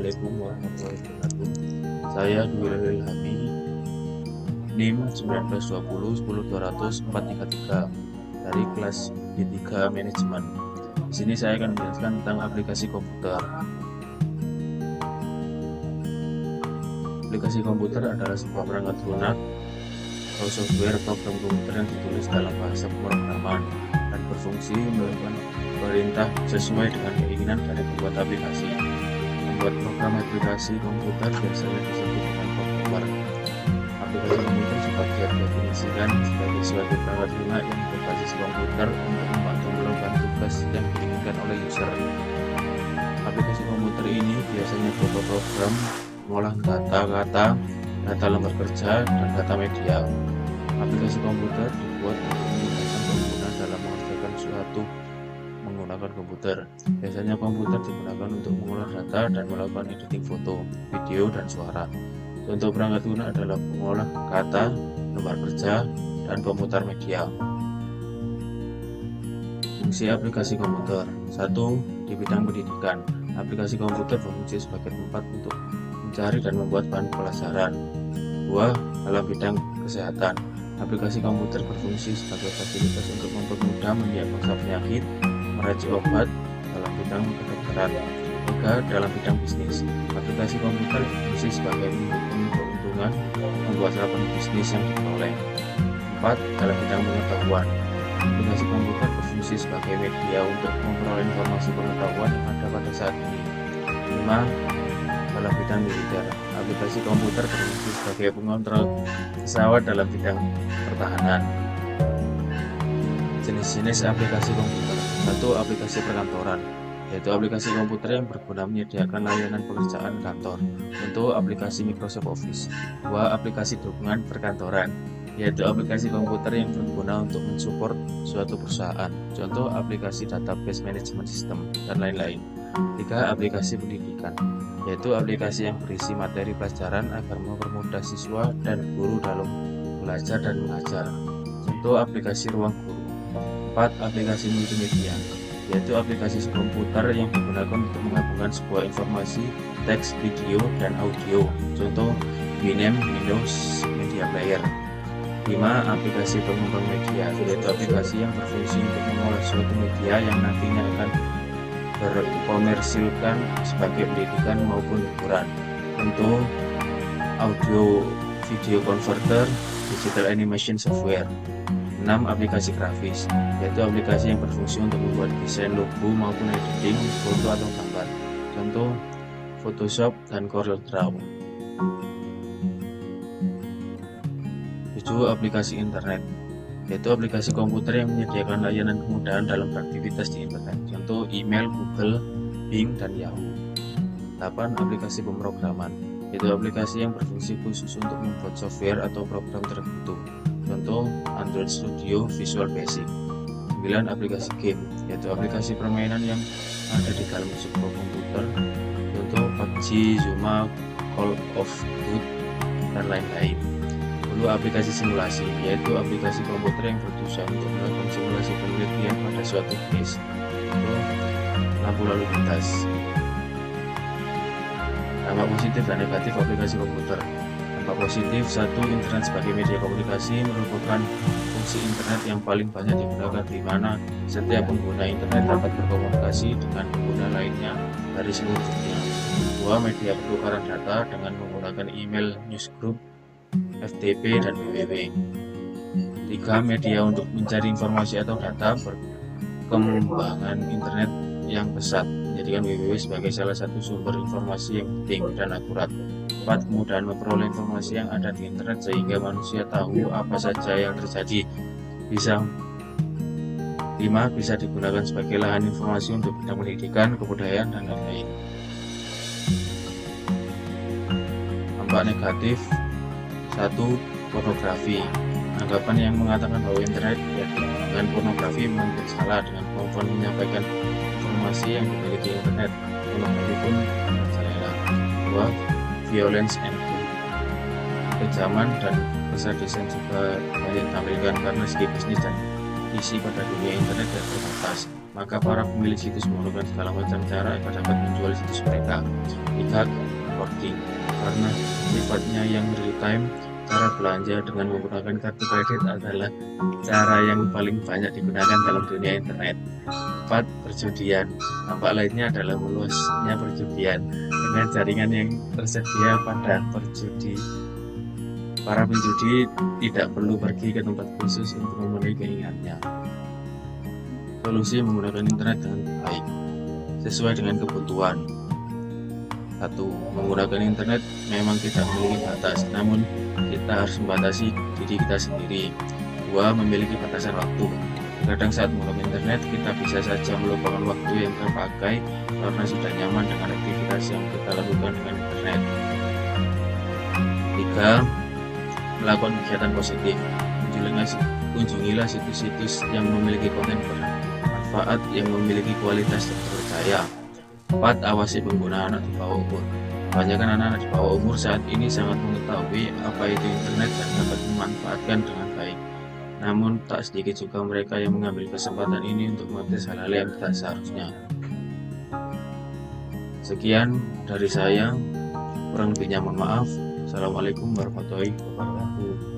Assalamualaikum warahmatullahi wabarakatuh. Saya Dwi Ilhami, NIM 1920 10200 433 dari kelas B3 Manajemen. Di sini saya akan menjelaskan tentang aplikasi komputer. Aplikasi komputer adalah sebuah perangkat lunak atau software program komputer yang ditulis dalam bahasa pemrograman dan berfungsi melakukan perintah sesuai dengan keinginan dari pembuat aplikasi. Membuat program aplikasi komputer biasanya disebut dengan programmer. Aplikasi komputer juga bisa didefinisikan sebagai suatu perangkat lunak yang berbasis komputer untuk membantu melakukan tugas yang diinginkan oleh user. Aplikasi komputer ini biasanya berupa program mengolah data lembar kerja, dan data media. Aplikasi komputer dibuat untuk memudahkan pengguna dalam mengerjakan suatu menggunakan komputer. Biasanya komputer digunakan untuk mengolah data dan melakukan editing foto, video, dan suara. Contoh perangkat lunak adalah pengolah kata, lembar kerja, dan komputer media. Fungsi aplikasi komputer. 1. Di bidang pendidikan, aplikasi komputer berfungsi sebagai tempat untuk mencari dan membuat bahan pelajaran. 2. Dalam bidang kesehatan, aplikasi komputer berfungsi sebagai fasilitas untuk mempermudah mendiagnosa penyakit, meracik obat dalam bidang kedokteran. 3. Dalam bidang bisnis, aplikasi komputer berfungsi sebagai mendukung keuntungan membuat laporan bisnis yang diperoleh. 4. Dalam bidang pengetahuan, aplikasi komputer berfungsi sebagai media untuk memperoleh informasi pengetahuan yang ada pada saat ini. 5. Dalam bidang militer, aplikasi komputer berfungsi sebagai pengontrol pesawat dalam bidang pertahanan. Jenis-jenis aplikasi komputer. 1. Aplikasi perkantoran, yaitu aplikasi komputer yang berguna menyediakan layanan pekerjaan kantor. Contoh aplikasi Microsoft Office. 2. Aplikasi dukungan perkantoran, yaitu aplikasi komputer yang berguna untuk mensupport suatu perusahaan. Contoh aplikasi database management system dan lain-lain. 3. Aplikasi pendidikan, yaitu aplikasi yang berisi materi pelajaran agar mempermudah siswa dan guru dalam belajar dan mengajar. Contoh aplikasi ruang guru. 4. Aplikasi multimedia, yaitu aplikasi komputer yang digunakan untuk menggabungkan sebuah informasi, teks, video, dan audio. Contoh Winamp Windows Media Player. 5. Aplikasi pengembang media, yaitu aplikasi yang berfungsi untuk mengolah suatu media yang nantinya akan berkomersilkan sebagai pendidikan maupun hiburan. Contoh audio video converter, digital animation software. 6. Aplikasi grafis, yaitu aplikasi yang berfungsi untuk membuat desain logo maupun editing foto atau gambar. Contoh Photoshop dan CorelDRAW. 7. Aplikasi internet, yaitu aplikasi komputer yang menyediakan layanan kemudahan dalam beraktivitas di internet. Contoh email, Google, Bing, dan Yahoo. 8. Aplikasi pemrograman, yaitu aplikasi yang berfungsi khusus untuk membuat software atau program tertentu. Contoh Android Studio, Visual Basic. 9. Aplikasi game, yaitu aplikasi permainan yang ada di dalam sebuah komputer. Contoh PUBG, Zuma, Call of Duty, dan lain-lain. 10. Aplikasi simulasi, yaitu aplikasi komputer yang bertujuan untuk melakukan simulasi penelitian pada suatu case. Contoh lampu lalu lintas. Dampak positif dan negatif aplikasi komputer. Dampak positif. 1. Internet sebagai media komunikasi merupakan fungsi internet yang paling banyak digunakan, di mana setiap pengguna internet dapat berkomunikasi dengan pengguna lainnya dari seluruh dunia. 2. Media pertukaran data dengan menggunakan email, newsgroup, FTP, dan www. 3. Media untuk mencari informasi atau data. Perkembangan internet yang pesat menjadikan www sebagai salah satu sumber informasi yang penting dan akurat. 4. Kemudahan memperoleh informasi yang ada di internet sehingga manusia tahu apa saja yang terjadi. 5. Bisa digunakan sebagai lahan informasi untuk bidang pendidikan, kebudayaan, dan lain-lain. Dampak negatif. 1. Pornografi. Anggapan yang mengatakan bahwa internet dengan pornografi memang salah dengan kemampuan menyampaikan informasi yang dimiliki internet. Pornografi pun salah. 2. Violence and crime. Kejaman dan kesadisan juga banyak ditampilkan karena segi bisnis dan isi pada dunia internet yang terbatas, maka para pemilik situs menggunakan segala macam cara agar dapat menjual situs mereka. 3. Hoarding. Karena sifatnya yang real time, cara belanja dengan menggunakan kartu kredit adalah cara yang paling banyak digunakan dalam dunia internet. 4. Perjudian. Dampak lainnya adalah meluasnya perjudian. Dengan jaringan yang tersedia pada perjudi, para penjudi tidak perlu pergi ke tempat khusus untuk memenuhi keinginannya. Solusi menggunakan internet dengan baik sesuai dengan kebutuhan. 1. Menggunakan internet memang tidak memiliki batas, namun kita harus membatasi diri kita sendiri. 2. Memiliki batasan waktu. Kadang saat menggunakan internet, kita bisa saja melupakan waktu yang terpakai karena sudah nyaman dengan aktivitas yang kita lakukan dengan internet. 3. Melakukan kegiatan positif. Kunjungilah situs-situs yang memiliki konten bermanfaat yang memiliki kualitas terpercaya. 4. Awasi penggunaan anak di bawah umur. Kebanyakan anak-anak di bawah umur saat ini sangat mengetahui apa itu internet dan dapat memanfaatkan dengan baik. Namun tak sedikit juga mereka yang mengambil kesempatan ini untuk mengakses hal-hal yang tak seharusnya. Sekian dari saya, kurang lebihnya mohon maaf. Assalamualaikum warahmatullahi wabarakatuh.